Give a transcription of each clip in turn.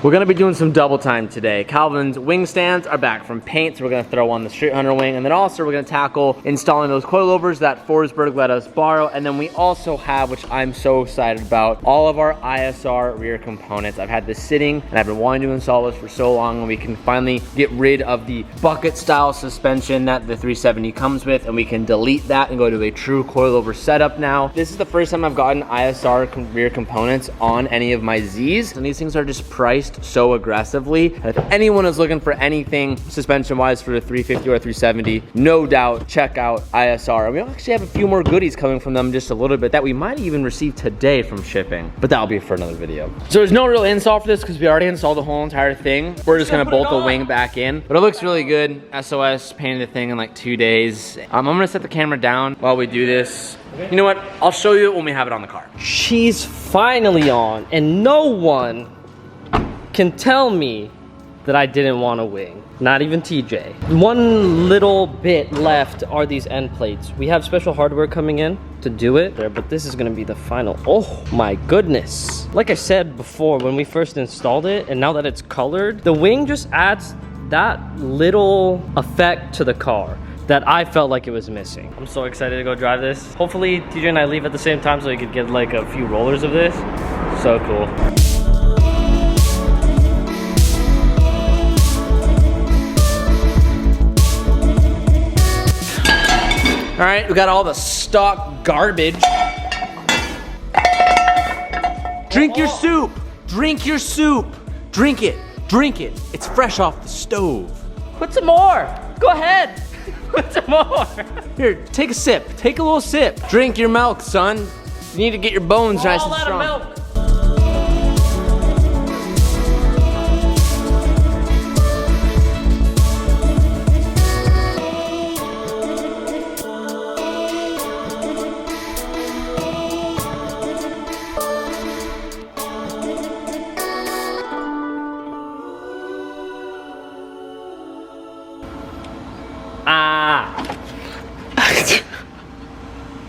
We're gonna be doing some double time today. Calvin's wing stands are back from paint, so we're gonna throw on the Street Hunter wing, and then also we're gonna tackle installing those coilovers that Forsberg let us borrow, and then we also have, which I'm so excited about, all of our ISR rear components. I've had this sitting, and I've been wanting to install this for so long, and we can finally get rid of the bucket style suspension that the 370 comes with, and we can delete that and go to a true coilover setup now. This is the first time I've gotten ISR rear components on any of my Zs, and these things are just priced so aggressively. And if anyone is looking for anything suspension wise for the 350 or 370, no doubt check out ISR. And we actually have a few more goodies coming from them just a little bit that we might even receive today from shipping, but that'll be for another video. So there's no real install for this because we already installed the whole entire thing. We're just gonna bolt the wing back in, but it looks really good. SOS painted the thing in like 2 days. I'm gonna set the camera down while we do this. You know what? I'll show you it when we have it on the car. She's finally on, and no one can tell me that I didn't want a wing. Not even TJ. One little bit left are these end plates. We have special hardware coming in to do it there, but this is gonna be the final. Oh my goodness. Like I said before, when we first installed it, and now that it's colored, the wing just adds that little effect to the car that I felt like it was missing. I'm so excited to go drive this. Hopefully TJ and I leave at the same time so we could get like a few rollers of this. So cool. All right, we got all the stock garbage. Drink your soup, drink your soup. Drink it, drink it. It's fresh off the stove. Put some more, go ahead. Put some more. Here, take a sip, take a little sip. Drink your milk, son. You need to get your bones nice and strong. All out of milk.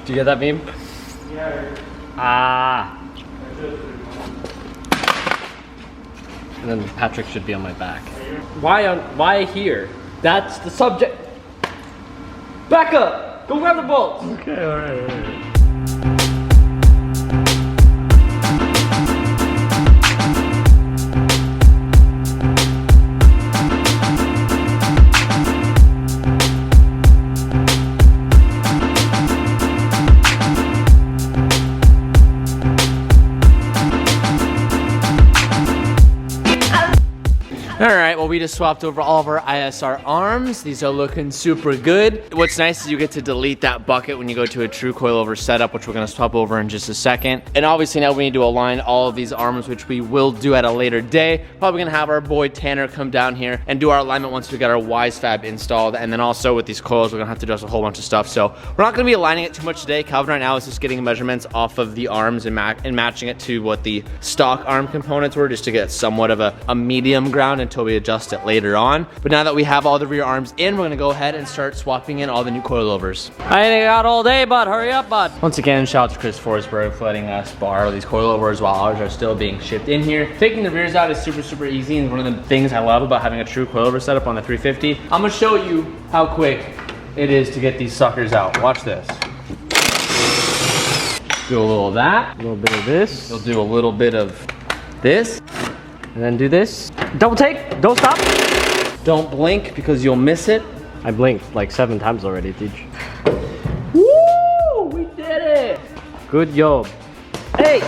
Do you get that meme? Yeah. And then Patrick should be on my back. Why here? That's the subject. Back up. Go grab the bolts. Okay, all right. All right, well, we just swapped over all of our ISR arms. These are looking super good. What's nice is you get to delete that bucket when you go to a true coilover setup, which we're gonna swap over in just a second. And obviously now we need to align all of these arms, which we will do at a later day. Probably gonna have our boy Tanner come down here and do our alignment once we get our WiseFab installed. And then also with these coils, we're gonna have to adjust a whole bunch of stuff. So we're not gonna be aligning it too much today. Calvin right now is just getting measurements off of the arms and matching it to what the stock arm components were, just to get somewhat of a medium ground until we adjust it later on. But now that we have all the rear arms in, we're gonna go ahead and start swapping in all the new coilovers. I ain't got all day, bud. Hurry up, bud. Once again, shout out to Chris Forsberg for letting us borrow these coilovers while ours are still being shipped in here. Taking the rears out is super easy, and one of the things I love about having a true coilover setup on the 350. I'm gonna show you how quick it is to get these suckers out. Watch this. Do a little of that. A little bit of this. You'll do a little bit of this. And then do this. Double take, don't stop. Don't blink because you'll miss it. I blinked like 7 times already, Teach. Woo! We did it! Good job. Hey,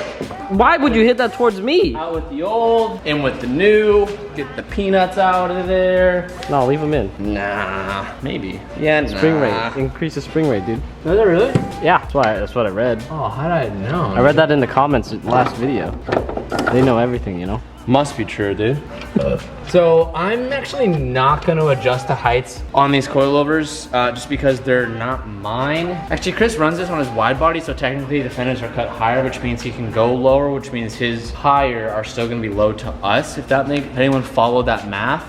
why would you hit that towards me? Out with the old, in with the new. Get the peanuts out of there. No, leave them in. Nah, maybe. Yeah, Spring rate. Increase the spring rate, dude. Is that really? Yeah, that's what I read. Oh, how did I know? I read that in the comments last video. They know everything, you know? Must be true, dude. So I'm actually not gonna adjust the heights on these coilovers just because they're not mine. Actually, Chris runs this on his wide body, so technically the fenders are cut higher, which means he can go lower, which means his higher are still gonna be low to us, if anyone followed that math.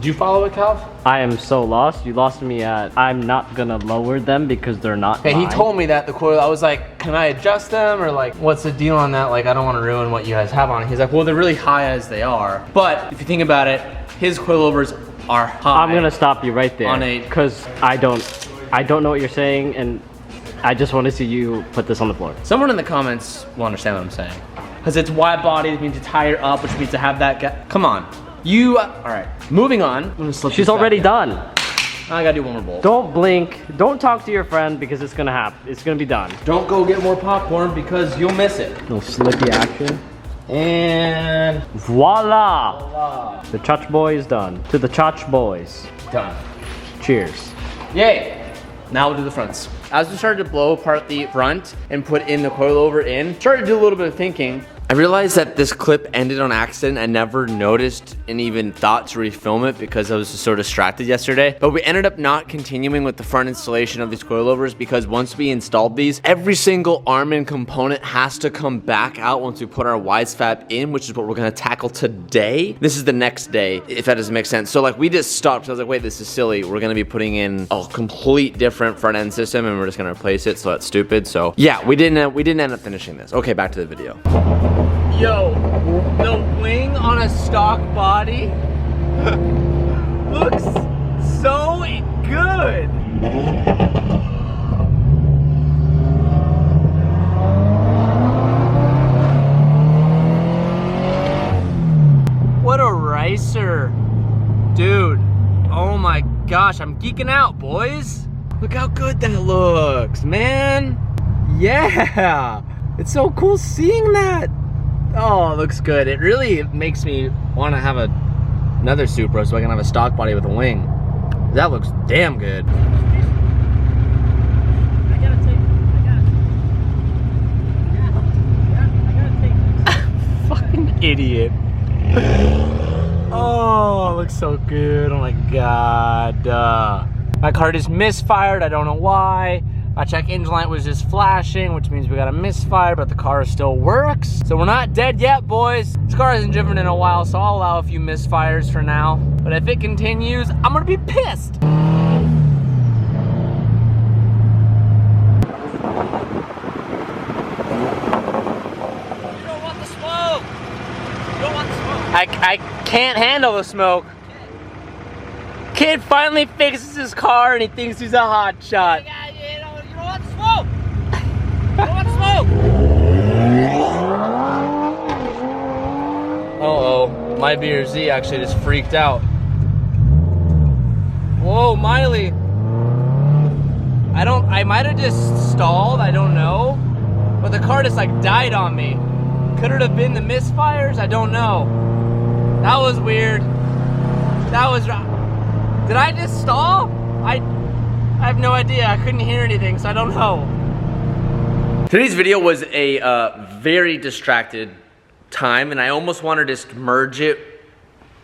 Did you follow it, Calv? I am so lost. You lost me at, I'm not gonna lower them because they're not Okay, mine. he told me that the coil, I was like, can I adjust them? Or like, what's the deal on that? Like, I don't want to ruin what you guys have on it. He's like, well, they're really high as they are. But if you think about it, his coilovers are high. I'm gonna stop you right there. On a- because I don't know what you're saying, and I just want to see you put this on the floor. Someone in the comments will understand what I'm saying. Because it's wide body, which means it's higher up, which means to have that guy. Come on. You, all right, moving on. I'm gonna slip She's this back already in. done. I gotta do one more bowl. Don't blink. Don't talk to your friend because it's gonna happen. It's gonna be done. Don't go get more popcorn because you'll miss it. Little slippy action. And Voila! voila. The Chach boy is done. To the Chach boys. Done. Cheers. Yay! Now we'll do the fronts. As we started to blow apart the front and put in the coilover in, started to do a little bit of thinking. I realized that this clip ended on accident. I never noticed and even thought to refilm it because I was so distracted yesterday. But we ended up not continuing with the front installation of these coilovers because once we installed these, every single arm and component has to come back out once we put our wise fab in, which is what we're gonna tackle today. This is the next day, if that doesn't make sense. So like we just stopped. I was like, wait, this is silly. We're gonna be putting in a complete different front end system and we're just gonna replace it. So that's stupid. So yeah, we didn't end up finishing this. Okay, back to the video. Yo, the wing on a stock body looks so good. What a racer. Dude, oh my gosh, I'm geeking out, boys. Look how good that looks, man. Yeah, it's so cool seeing that. Oh, it looks good. It really makes me want to have another Supra so I can have a stock body with a wing. That looks damn good. I gotta take Fucking idiot. Oh, it looks so good. Oh my god. My car just misfired. I don't know why. My check engine light was just flashing, which means we got a misfire, but the car still works. So we're not dead yet, boys. This car hasn't driven in a while, so I'll allow a few misfires for now. But if it continues, I'm gonna be pissed. You don't want the smoke. You don't want the smoke. I can't handle the smoke. Kid finally fixes his car and he thinks he's a hot shot. You don't want smoke! You don't want smoke! Uh-oh, my BRZ actually just freaked out. Whoa, Miley. I might have just stalled, I don't know. But the car just like died on me. Could it have been the misfires? I don't know. That was weird. That was wrong. Did I just stall? I have no idea. I couldn't hear anything, so I don't know. Today's video was a very distracted time, and I almost want to just merge it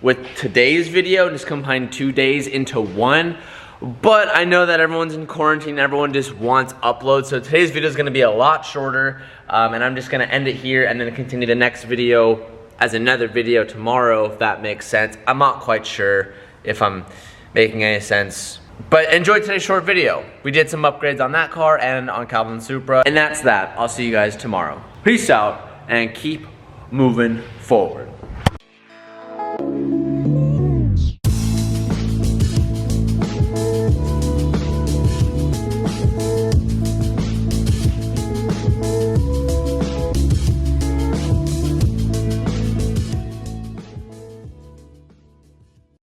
with today's video, just combine 2 days into one. But I know that everyone's in quarantine, everyone just wants uploads, so today's video is going to be a lot shorter, and I'm just going to end it here and then continue the next video as another video tomorrow, if that makes sense. I'm not quite sure if I'm making any sense. But enjoy today's short video. We did some upgrades on that car and on Calvin's Supra. And that's that. I'll see you guys tomorrow. Peace out and keep moving forward.